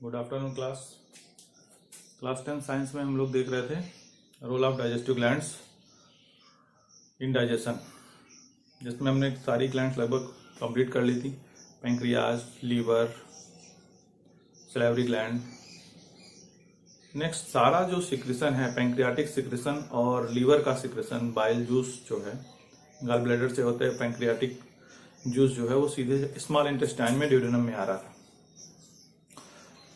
Good afternoon class 10 science में हम लोग देख रहे थे role of digestive glands in digestion, जिसमें हमने सारी ग्लैंड्स लगभग कंप्लीट कर ली थी। Pancreas, liver, salivary gland. Next सारा जो सिक्रेशन है, पैंक्रियाटिक सिक्रेशन और लीवर का सिक्रेशन, बाइल जूस जो है गॉल ब्लैडर से होते हैं, पैंक्रियाटिक जूस जो है वो सीधे स्मॉल इंटेस्टाइन में ड्यूडेनम में आ रहा था।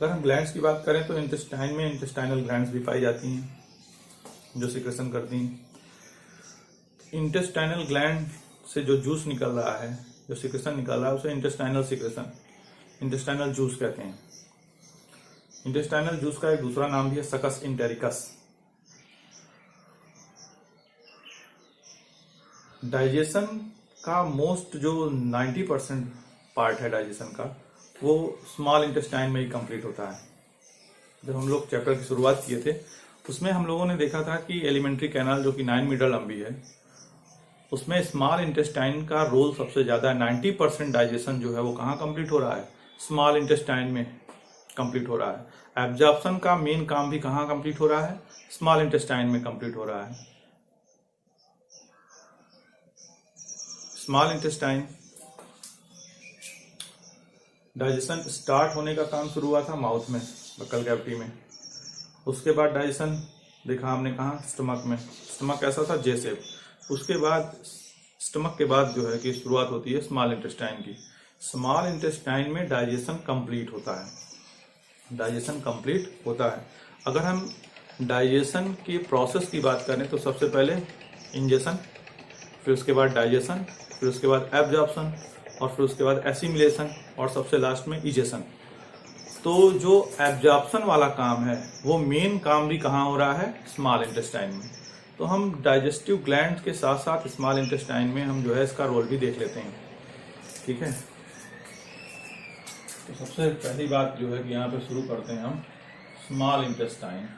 अगर हम ग्लैंड्स की बात करें तो इंटेस्टाइन में इंटेस्टाइनल ग्लैंड्स भी पाई जाती हैं जो सिक्रेशन करती हैं। इंटेस्टाइनल ग्लैंड से जो जूस निकल रहा है, जो सिक्रेशन निकल रहा है, उसे इंटेस्टाइनल सिक्रेशन, इंटेस्टाइनल जूस कहते हैं। इंटेस्टाइनल जूस का एक दूसरा नाम भी है सकस इंटेरिकस। डाइजेशन का मोस्ट जो 90% पार्ट है डाइजेशन का, वो स्मॉल इंटेस्टाइन में ही कंप्लीट होता है। जब हम लोग चैप्टर की शुरुआत किए थे उसमें हम लोगों ने देखा था कि एलिमेंट्री कैनाल जो कि 9 मीटर लंबी है, उसमें स्मॉल इंटेस्टाइन का रोल सबसे ज्यादा है। 90% डाइजेशन जो है वो कहाँ कंप्लीट हो रहा है? स्मॉल इंटेस्टाइन में कंप्लीट हो रहा है। एब्जॉर्प्शन का मेन काम भी कहाँ कंप्लीट हो रहा है? स्मॉल इंटेस्टाइन में कंप्लीट हो रहा है। स्मॉल इंटेस्टाइन डाइजेशन स्टार्ट होने का काम शुरू हुआ था माउथ में, बक्कल कैविटी में। उसके बाद डाइजेशन देखा हमने कहाँ? स्टमक में। स्टमक कैसा था? जे शेप। उसके बाद स्टमक के बाद जो है कि शुरुआत होती है स्मॉल इंटेस्टाइन की। स्मॉल इंटेस्टाइन में डाइजेशन कंप्लीट होता है। डाइजेशन कंप्लीट होता है। अगर हम डाइजेशन के प्रोसेस की बात करें तो सबसे पहले इंजेशन, फिर उसके बाद डाइजेशन, फिर उसके बाद एब्जॉर्प्शन, और फिर उसके बाद एसिमिलेशन, और सबसे लास्ट में इजेशन। तो जो एब्जॉर्प्शन वाला काम है वो मेन काम भी कहाँ हो रहा है? स्मॉल इंटेस्टाइन में। तो हम डाइजेस्टिव ग्लैंड के साथ साथ स्मॉल इंटेस्टाइन में हम जो है इसका रोल भी देख लेते हैं। ठीक है, तो सबसे पहली बात जो है कि यहाँ पे शुरू करते हैं हम स्मॉल इंटेस्टाइन।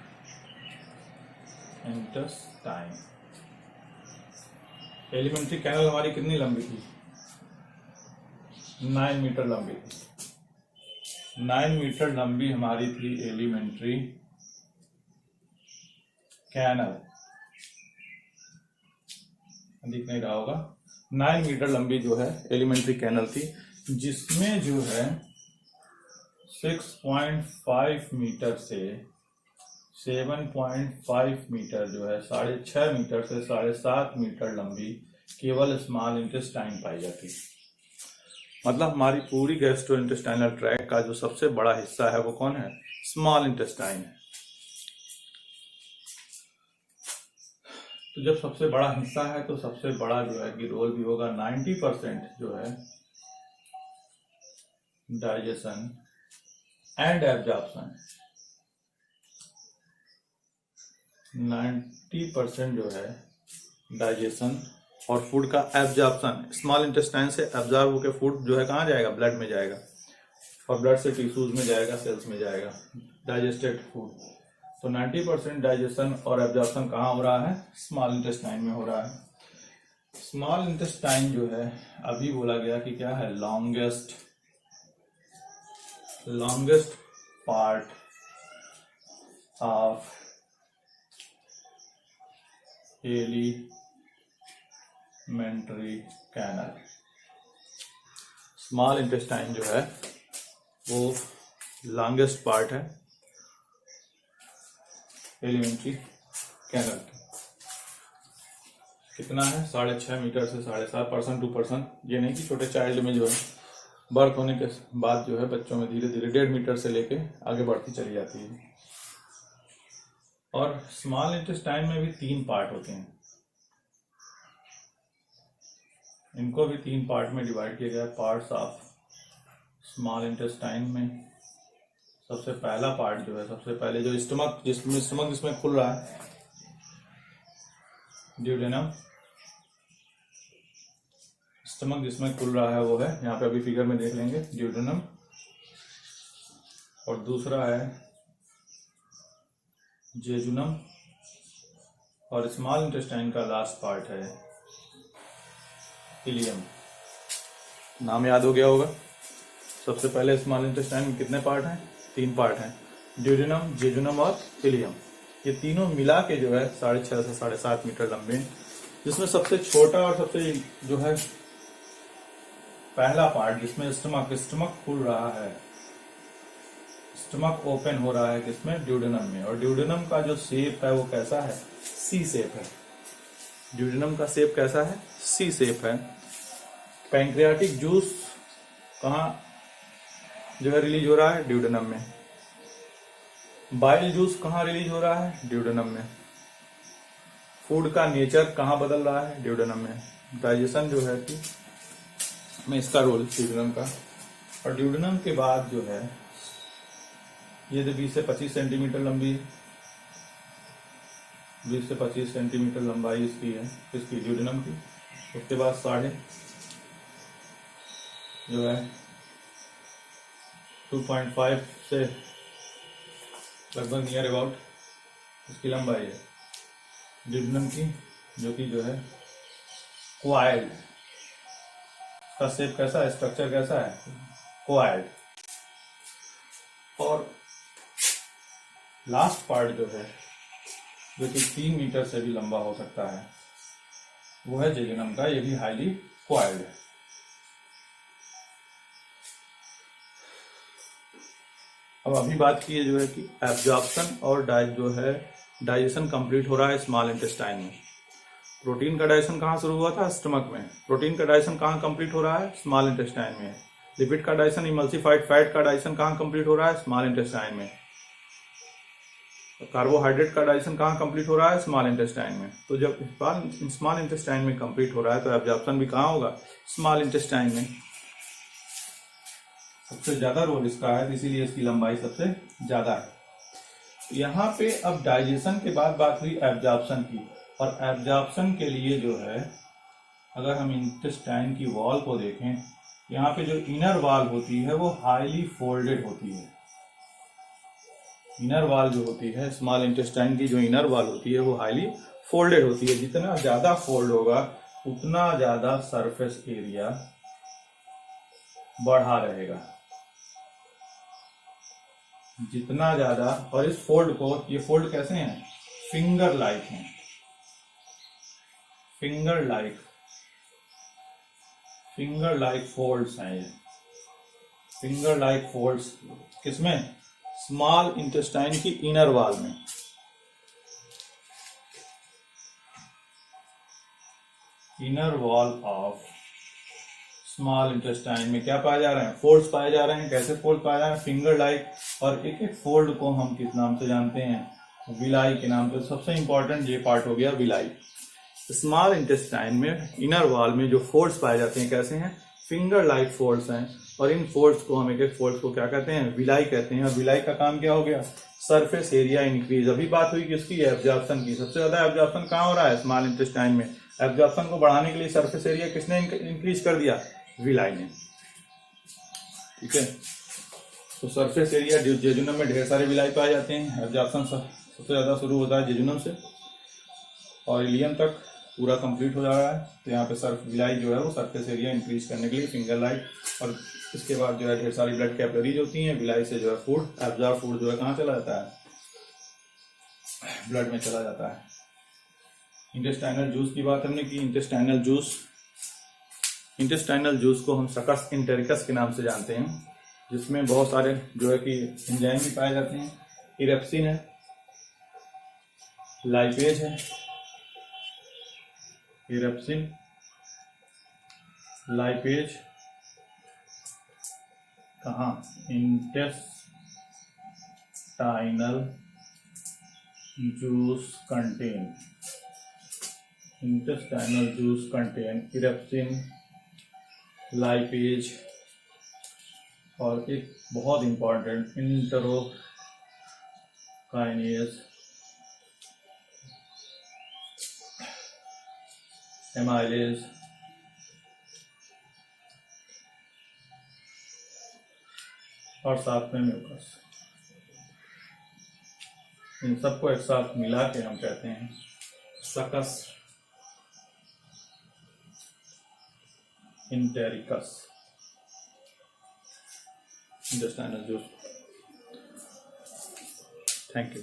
एलिमेंट्री कैनल हमारी कितनी लंबी थी? 9 मीटर लंबी थी। 9 मीटर लंबी हमारी थी एलिमेंट्री कैनल। दिख नहीं रहा होगा। 9 मीटर लंबी जो है एलिमेंट्री कैनल थी, जिसमें जो है 6.5 मीटर से 7.5 मीटर जो है 6.5 मीटर से 7.5 मीटर लंबी केवल स्मॉल इंटेस्टाइन पाई जाती है। मतलब हमारी पूरी गैस्ट्रोइंटेस्टाइनल ट्रैक्ट का जो सबसे बड़ा हिस्सा है वो कौन है? स्मॉल इंटेस्टाइन है। तो जब सबसे बड़ा हिस्सा है तो सबसे बड़ा जो है कि रोल भी होगा। 90% जो है डाइजेशन एंड एब्जॉर्प्शन, 90% जो है डाइजेशन और फूड का एब्जॉर्प्शन। स्मॉल इंटेस्टाइन से एब्जॉर्ब होकर फूड जो है कहाँ जाएगा? ब्लड में जाएगा, और ब्लड से टिश्यूज में जाएगा, सेल्स में जाएगा, डाइजेस्टेड फूड। तो 90% डाइजेशन और एब्जॉर्प्शन कहाँ हो रहा है? स्मॉल इंटेस्टाइन में हो रहा है। स्मॉल इंटेस्टाइन जो है अभी बोला गया कि क्या है? Longest part of alimentary canal. Small intestine जो है वो लॉन्गेस्ट पार्ट है एलिमेंट्री कैनल की। कितना है? 6.5 मीटर से 7.5%, 2%। ये नहीं कि छोटे चाइल्ड में जो है बर्थ होने के बाद जो है बच्चों में धीरे धीरे 1.5 मीटर से लेके आगे बढ़ती चली जाती है। और स्मॉल इंटेस्टाइन में भी 3 पार्ट होते हैं। इनको भी 3 पार्ट में डिवाइड किया गया। पार्ट्स ऑफ स्मॉल इंटेस्टाइन में सबसे पहला पार्ट जो है, सबसे पहले जो स्टमक जिसमें खुल रहा है, ड्यूडेनम। स्टमक जिसमें खुल रहा है वो है, यहाँ पे अभी फिगर में देख लेंगे, ड्यूडेनम। और दूसरा है जेजुनम। और स्मॉल इंटेस्टाइन का लास्ट पार्ट है इलियम। नाम याद हो गया होगा। सबसे पहले स्मॉल इंटेस्टाइन में कितने पार्ट हैं? तीन पार्ट हैं, ड्यूडेनम, जेजुनम और इलियम। ये तीनों मिला के जो है 6.5 से 7.5 मीटर लंबे हैं, जिसमें सबसे छोटा और सबसे जो है पहला पार्ट जिसमें स्टमक खुल रहा है, स्टमक ओपन हो रहा है किसमें, ड्यूडेनम में। और ड्यूडेनम का जो शेप है वो कैसा है, सी शेप है। ड्यूडेनम का शेप कैसा है, सी शेप है। पैंक्रियाटिक जूस कहाँ जो है रिलीज हो रहा है, ड्यूडेनम में। बाइल जूस कहाँ रिलीज हो रहा है, ड्यूडेनम में। फूड का नेचर कहाँ बदल रहा है, ड्यूडेनम में। डाइजेशन जो है कि में इसका रोल ड्यूडेनम का। और ड्यूडेनम के बाद जो है ये 20 से 25 सेंटीमीटर लंबी, 20 से 25 सेंटीमीटर लंबाई इसकी है, इसकी ड्यूडेनम की। उसके बाद साढ़े जो है 2.5 से लगभग नियर अबाउट इसकी लंबाई है ड्यूडेनम की, जो कि जो है क्वाइल्ड। का शेप कैसा है, स्ट्रक्चर कैसा है, क्वाइल्ड। और लास्ट पार्ट जो है जो कि 3 मीटर से भी लंबा हो सकता है, वो है जेजुनम का, ये भी हाईली क्वाइल्ड है। अब अभी बात की है जो है कि एब्जॉर्प्शन और जो है डाइजेशन कंप्लीट हो रहा है स्मॉल इंटेस्टाइन में। प्रोटीन का डाइजेशन कहाँ शुरू हुआ था, स्टमक में। प्रोटीन का डाइजेशन कहाँ कंप्लीट हो रहा है, स्मॉल इंटेस्टाइन में। लिपिड का डाइजेशन, इमल्सिफाइड फैट का डाइजेशन कहाँ कंप्लीट हो रहा है, स्मॉल इंटेस्टाइन में। कार्बोहाइड्रेट का डाइजेशन कहाँ कंप्लीट हो रहा है, स्मॉल इंटेस्टाइन में। तो जब स्मॉल इंटेस्टाइन में कंप्लीट हो रहा है तो एब्जॉर्प्शन भी कहाँ होगा, स्मॉल इंटेस्टाइन में। सबसे ज्यादा रोल इसका है, इसीलिए इसकी लंबाई सबसे ज्यादा है। यहाँ पे अब डाइजेशन के बाद बात हुई एब्जॉर्प्शन की। और एब्जॉर्प्शन के लिए जो है अगर हम इंटेस्टाइन की वॉल को देखें, यहाँ पे जो इनर वॉल होती है वो हाईली फोल्डेड होती है। इनर वॉल जो होती है स्मॉल इंटेस्टाइन की, जो इनर वॉल होती है वो हाईली फोल्डेड होती है। जितना ज्यादा फोल्ड होगा उतना ज्यादा सरफेस एरिया बढ़ा रहेगा, जितना ज्यादा। और इस फोल्ड को, ये फोल्ड कैसे हैं, फिंगर लाइक हैं, फिंगर लाइक फोल्ड्स हैं ये। फिंगर लाइक फोल्ड्स किसमें, स्मॉल इंटेस्टाइन की इनर वॉल में। Inner wall of small intestine में क्या पाए जा रहे हैं, फोल्ड्स पाए जा रहे हैं। कैसे फोल्ड पाए जा रहे हैं, फिंगर लाइक। और एक एक फोल्ड को हम किस नाम से जानते हैं, विलाई के नाम से। सबसे इंपॉर्टेंट ये पार्ट हो गया विलाई। स्मॉल इंटेस्टाइन में इनर वॉल में जो फोल्ड्स पाए जाते हैं कैसे हैं, फिंगर लाइक फोल्ड्स हैं। और इन फोल्ड्स को हम एक एक फोल्ड्स को क्या कहते हैं, विलाई कहते हैं। और विलाई का काम क्या हो गया, सरफेस एरिया इंक्रीज। अभी बात हुई किसकी, एब्जॉर्प्शन की। सबसे ज्यादा एब्जॉर्प्शन कहाँ हो रहा है, स्मॉल इंटेस्टाइन में। एब्जॉर्प्शन को बढ़ाने के लिए सरफेस एरिया किसने इंक्रीज कर दिया, विलाई ने। ठीक है, तो सरफेस एरिया जेजुनम में ढेर सारे विलाई पाए जाते हैं। एब्जॉर्प्शन सबसे ज्यादा शुरू होता है जेजुनम से और इलियम तक पूरा कंप्लीट हो जा रहा है। तो यहाँ पे विलाई जो है वो सरफेस एरिया इंक्रीज करने के लिए फिंगर लाइक। और इसके बाद जो है ढेर सारी ब्लड कैपिलरीज होती हैं। विलाई से जो है फूड, एब्जॉर्ब फूड जो है कहाँ चला जाता है, ब्लड में चला जाता है। इंटेस्टाइनल जूस की बात हमने की। इंटेस्टाइनल जूस को हम सकस इंटेरिकस के नाम से जानते हैं, जिसमें बहुत सारे जो है कि एंजाइम भी पाए जाते हैं। इरेप्सिन है, लाइपेज है, इरेप्सिन, लाइपेज कहाँ, intestinal juice contain erepsin, lipase और एक बहुत इंपॉर्टेंट इंटरोकाइनेज, एमाइलेज और साथ में म्यूकस। इन सबको एक साथ मिला के हम कहते हैं सकस इंटेरिकस इंटेस्टाइनल जूस। Thank you.